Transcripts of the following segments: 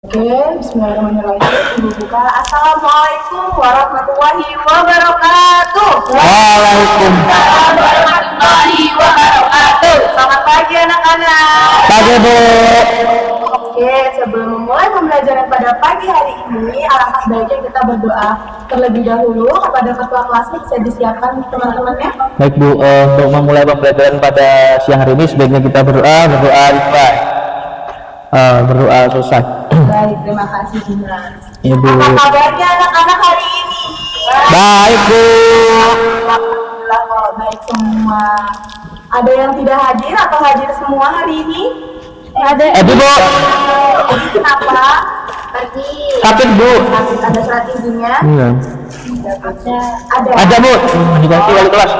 Oke, bismillahirrahmanirrahim. Ibu buka. Assalamualaikum warahmatullahi wabarakatuh. Waalaikumsalam warahmatullahi wabarakatuh. Selamat pagi anak-anak. Pagi Bu. Oke, sebelum memulai pembelajaran pada pagi hari ini, alangkah baiknya kita berdoa terlebih dahulu kepada ketua kelasnya. Bisa disiapkan teman-temannya. Baik Bu, untuk memulai pembelajaran pada siang hari ini sebaiknya kita berdoa ikhlas. Berdoa selesai. Baik, terima kasih Bunda. Ibu. Apa kabarnya anak-anak hari ini? Baik Bu. Alhamdulillah kalau baik semua. Ada yang tidak hadir atau hadir semua hari ini? Ada. Bu. Kenapa? Pergi. Sakit Bu. Sakit, ada surat izinnya? Iya. Ada. Ada Bu. Dikasih wali kelas.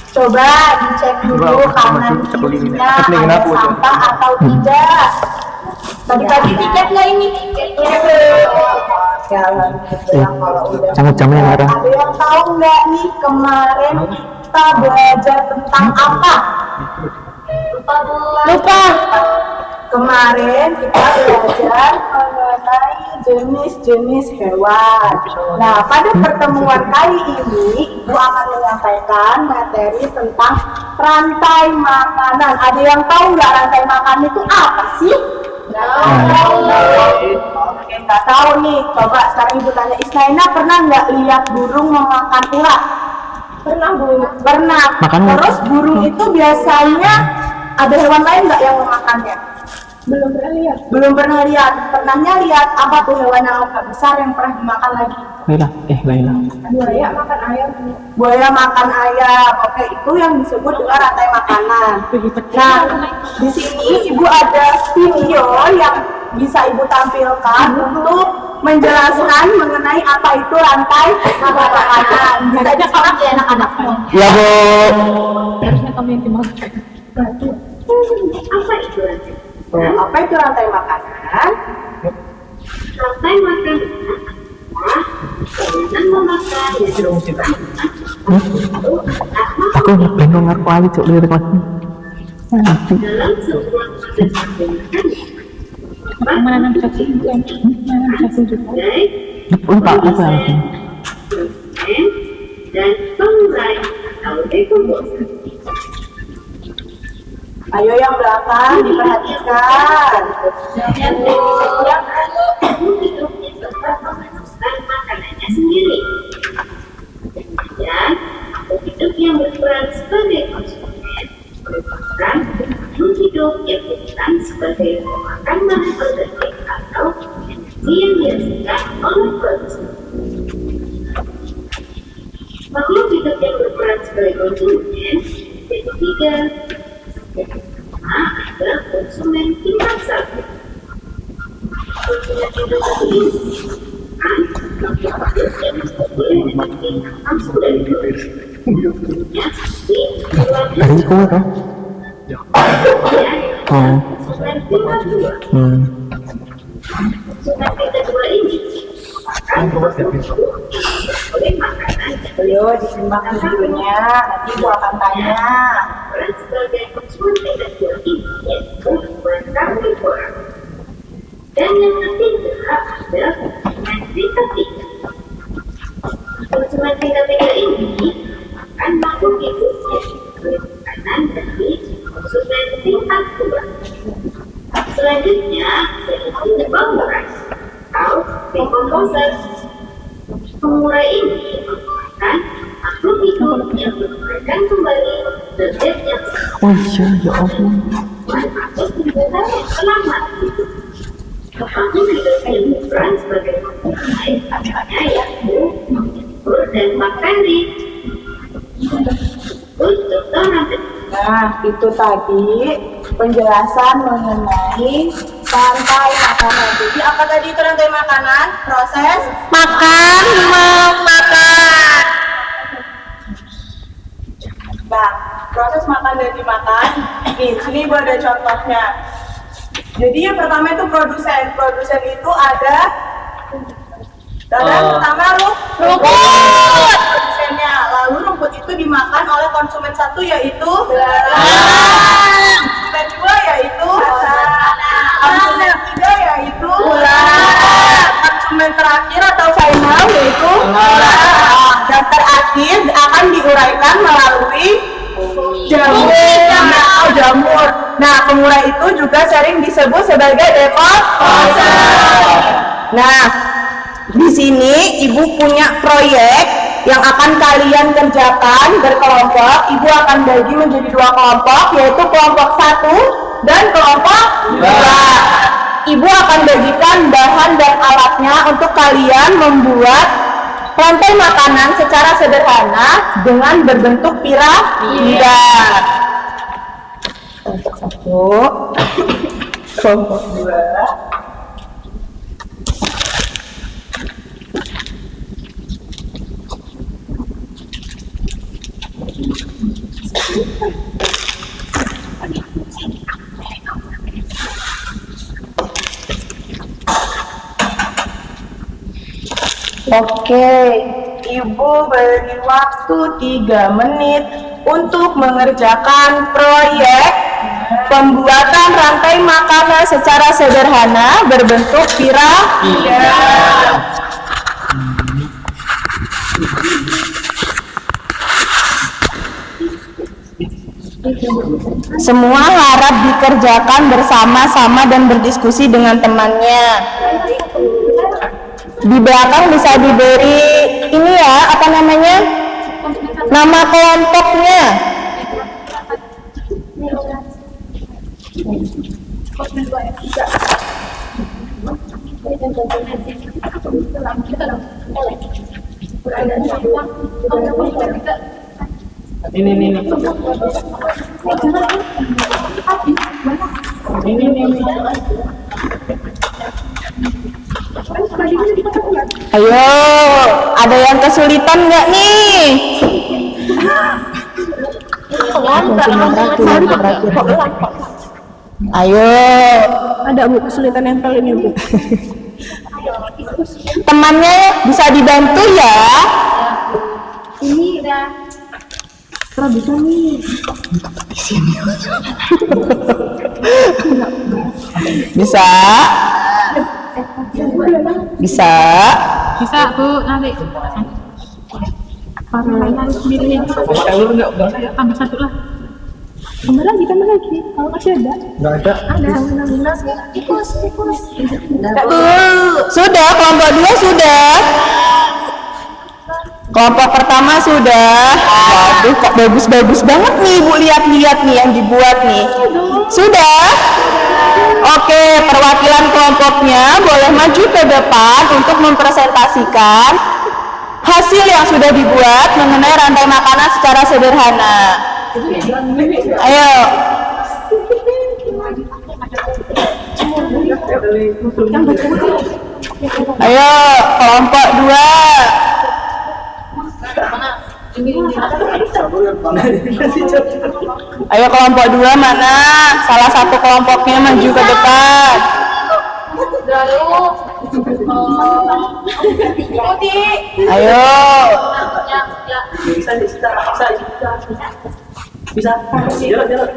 Coba dicek dulu kanan kirinya ada sampah atau tidak. Bagi-bagi tiket nggak ini? Tiketnya jalan kalau udah. Camuk-camuknya merah. Ada yang tahu nggak nih kemarin kita belajar tentang apa? Lupa. Kemarin kita belajar mengenai jenis-jenis hewan. Nah, pada pertemuan kali ini, Ibu akan menyampaikan materi tentang rantai makanan. Ada yang tahu nggak rantai makanan itu apa sih? Nggak tahu nih. Coba sekarang Ibu tanya Isnaina, pernah nggak lihat burung memakan ulat? Pernah Bu. Pernah. Terus burung itu biasanya ada hewan lain nggak yang memakannya? Belum pernah lihat. Pernahnya lihat apa tuh hewan yang agak besar yang pernah dimakan lagi? Laila. Buaya makan ayam. Buaya makan ayam. Oke, itu yang disebut dengan rantai makanan. Nah, di sini Ibu ada video yang bisa Ibu tampilkan untuk menjelaskan mengenai apa itu rantai makanan. Bisa disekolak ya anak-anak. Ya Bu. Harusnya kamu yang dimakan. Apa itu rantai? Apa itu rantai makanan? Rantai makanan memakan Aku bingung ngaku ali cok lirik lagi. dalam sebuah proses Mana satu juga? Lupa apa ya? dan pengurai atau dekomposisi. Ayo yang belakang diperhatikan. Yang yang tubuh hidupnya serta memutuskan makanannya sendiri. Kemudian, makhluk hidup yang berperan sebagai konsumen merupakan makhluk hidup yang berperan sebagai pemakan bahan organik atau energi yang dihasilkan oleh produksi. Makhluk hidup yang berperan sebagai konsumen yaitu tiga. Yang pertama adalah konsumen tingkat satu. Konsumen tingkat satu ini langsung dari Dari itu kan? konsumen tingkat dua. Konsumen tingkat dua ini oleh makanan. Ayo disimak videonya. Nanti Ibu akan tanya. Peran sebagai konsumen tingkat dua ini yaitu karnivora. Dan yang ketiga adalah konsumen tingkat tiga. Konsumen tingkat tiga ini akan makhluk hidup yang diberi makanan dari konsumen tingkat dua. Selanjutnya, yaitu pengurai atau decomposer. Pengurai ini merupakan makhluk hidup yang menguraikan kembali zat yang Oh iya, ya Allah. masuk ke dalam selamat hidup. Makhluk hidup yang berperan sebagai pengurai adanya yaitu telur dan bakteri. Untuk rantai. Nah, itu tadi penjelasan mengenai rantai makanan. Jadi apa tadi itu rantai makanan? Proses makan memakan. Nah, proses makan dan dimakan. Nih, sini Ibu ada contohnya. Jadi yang pertama itu produsen. Produsen itu ada pertama rumput. Produsennya. Lalu rumput itu dimakan oleh konsumen satu yaitu konsumen dua yaitu konsumen tiga yaitu Nah, pengurai itu juga sering disebut sebagai deposer. Nah, di sini Ibu punya proyek yang akan kalian kerjakan berkelompok. Ibu akan bagi menjadi 2 kelompok, yaitu kelompok 1 dan kelompok 2. Ibu akan bagikan bahan dan alatnya untuk kalian membuat rantai makanan secara sederhana dengan berbentuk piramida. Kelompok 1, kelompok 2. Oke, Ibu beri waktu 3 menit untuk mengerjakan proyek pembuatan rantai makanan secara sederhana berbentuk piramida. Semua harap dikerjakan bersama-sama dan berdiskusi dengan temannya. Di belakang bisa diberi ini ya, apa namanya? Nama kelompoknya. Ini. Ayo, ada yang kesulitan nggak nih? Ayo, ada Bu kesulitan yang paling ini. Temannya bisa dibantu ya. Ini udah bisa nih. Bisa. Bisa. Bisa Bu, nanti. Harus milih. Tambah 1 lah. Tambah lagi. Kalau masih ada. Nggak ada. Tikus. Sudah, kelompok 2 sudah. Kelompok pertama sudah. Waduh, kok bagus-bagus banget nih Ibu, lihat-lihat nih yang dibuat nih. Sudah? Oke, perwakilan kelompoknya boleh maju ke depan untuk mempresentasikan hasil yang sudah dibuat mengenai rantai makanan secara sederhana. Ayo. Ayo, kelompok 2. Ayo kelompok 2 mana? Salah satu kelompoknya maju ke depan. Ayo. Bisa. Jalan.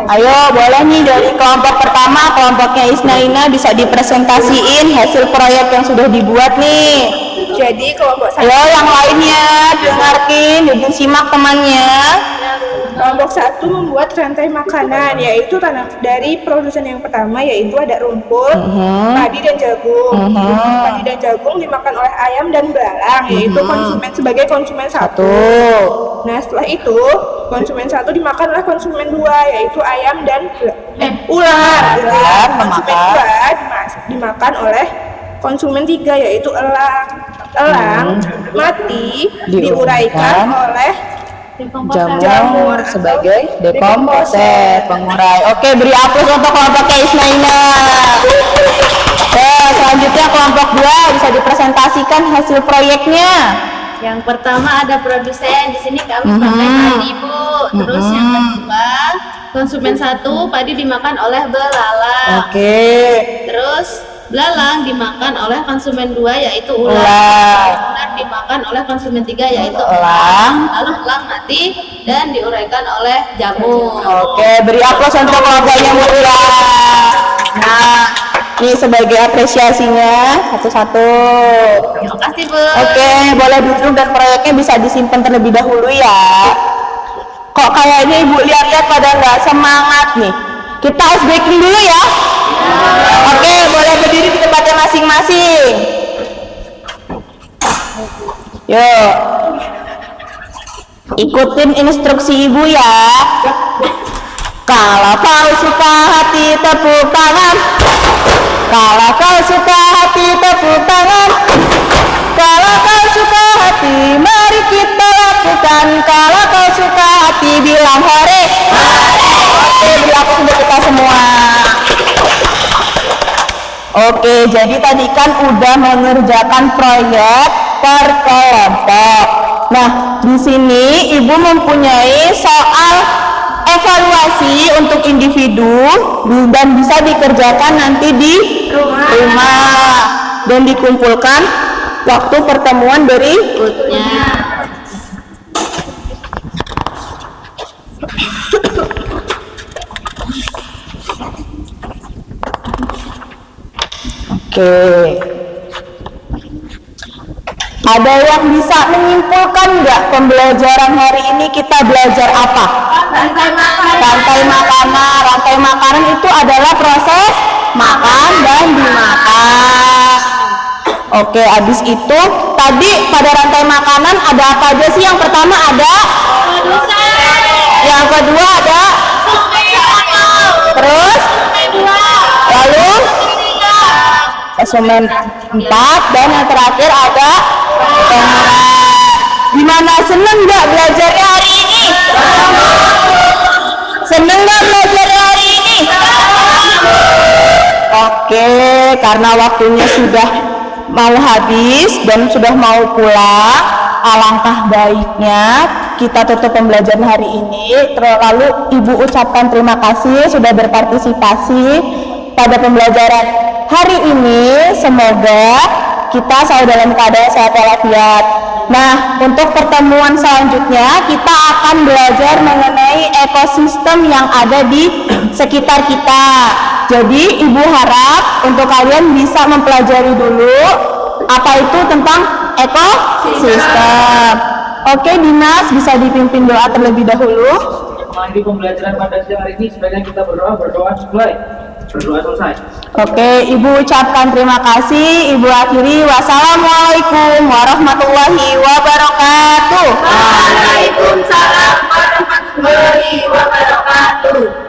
Ayo, boleh nih dari kelompok pertama, kelompoknya Isnaina bisa dipresentasiin hasil proyek yang sudah dibuat nih. Jadi kelompok 1. Ayo yang lainnya dengarkin, jadi simak temannya. Kelompok 1 membuat rantai makanan, yaitu dari produsen yang pertama, yaitu ada rumput, padi dan jagung. Padi dan jagung dimakan oleh ayam dan belalang, yaitu konsumen sebagai konsumen 1. Nah, setelah itu konsumen 1 dimakan oleh konsumen 2, yaitu ayam dan ular. Konsumen 2 dimakan oleh konsumen 3, yaitu elang mati diuraikan oleh jamur sebagai dekomposer, pengurai. Oke, beri aplaus untuk kelompoknya Isnaina. Selanjutnya kelompok 2 bisa dipresentasikan hasil proyeknya. Yang pertama ada produsen, di sini kami pakai padi Bu. Terus yang kedua konsumen 1, padi dimakan oleh belalang. Oke. Terus belalang dimakan oleh konsumen 2 yaitu ular. Ular dimakan oleh konsumen 3 yaitu elang. Lalu elang mati dan diuraikan oleh jamur. Oke, beri aplaus untuk kelompoknya ular. Nah, ini sebagai apresiasinya satu-satu. Terima kasih Bu. Oke, boleh duduk dan proyeknya bisa disimpan terlebih dahulu ya. Kok kayaknya Ibu lihat-lihat pada nggak semangat nih. Kita ice breaking dulu ya. Oke, boleh berdiri di tempatnya masing-masing. Yuk, ikutin instruksi Ibu ya. Kalau kau suka hati tepuk tangan. Kalau kau suka hati tepuk tangan. Kalau kau suka hati mari kita lakukan. Kalau kau suka hati bilang hore. Oke, berlaku untuk kita semua. Oke, jadi tadi kan udah mengerjakan proyek per kelompok. Nah, di sini Ibu mempunyai soal evaluasi untuk individu dan bisa dikerjakan nanti di rumah dan dikumpulkan waktu pertemuan berikutnya. Oke. Ada yang bisa menyimpulkan nggak pembelajaran hari ini kita belajar apa? Rantai makanan. Rantai makanan itu adalah proses makan dan dimakan. Oke, habis itu tadi pada rantai makanan ada apa aja sih? Yang pertama ada yang kedua ada terus lalu konsumen 4 dan yang terakhir ada gimana, seneng nggak belajarnya hari ini? Seneng nggak belajarnya hari ini? Oke, karena waktunya sudah mau habis dan sudah mau pulang, alangkah baiknya kita tutup pembelajaran hari ini. Lalu Ibu ucapkan terima kasih sudah berpartisipasi pada pembelajaran hari ini. Semoga kita selalu dalam keadaan sehat walafiat. Nah, untuk pertemuan selanjutnya kita akan belajar mengenai ekosistem yang ada di sekitar kita. Jadi Ibu harap untuk kalian bisa mempelajari dulu apa itu tentang ekosistem. Oke, Dimas bisa dipimpin doa terlebih dahulu. Mengakhiri pembelajaran pada siang hari ini sebaiknya kita berdoa mulai. Berdoa selesai. Oke, Ibu ucapkan terima kasih. Ibu akhiri, wassalamualaikum warahmatullahi wabarakatuh. Waalaikumsalam warahmatullahi wabarakatuh.